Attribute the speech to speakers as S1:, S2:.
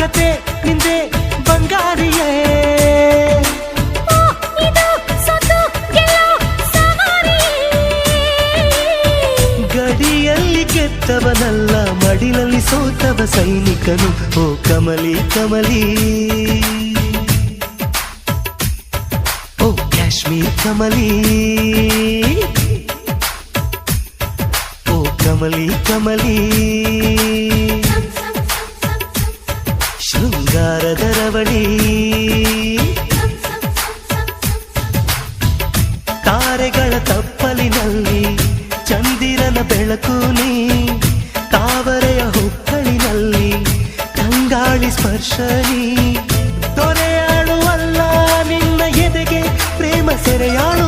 S1: ಕತೆ ನಿಂದೆ ಬಂಗಾರಿಯೇ. ಗಡಿಯಲ್ಲಿ ಗೆದ್ದವನಲ್ಲ ಮಡಿಲಲ್ಲಿ ಸೋತವ ಸೈನಿಕನು. ಓ ಕಮಲಿ ಕಮಲಿ, ಓ ಕಾಶ್ಮೀರ್ ಕಮಲಿ, ಓ ಕಮಲಿ ಕಮಲಿ. ಶೃಂಗಾರದ ರವಳಿ ತಾರೆಗಳ ತಪ್ಪಲಿನಲ್ಲಿ ಚಂದಿರನ ಬೆಳಕು ನೀ. ತಾವರೆಯ ಹೊಕ್ಕಳಿನಲ್ಲಿ ಕಂಗಾಳಿ ಸ್ಪರ್ಶನಿ. ದೊರೆಯಾಳುವಲ್ಲ ನಿನ್ನ ಎದೆಗೆ ಪ್ರೇಮ ಸೆರೆಯಾಳು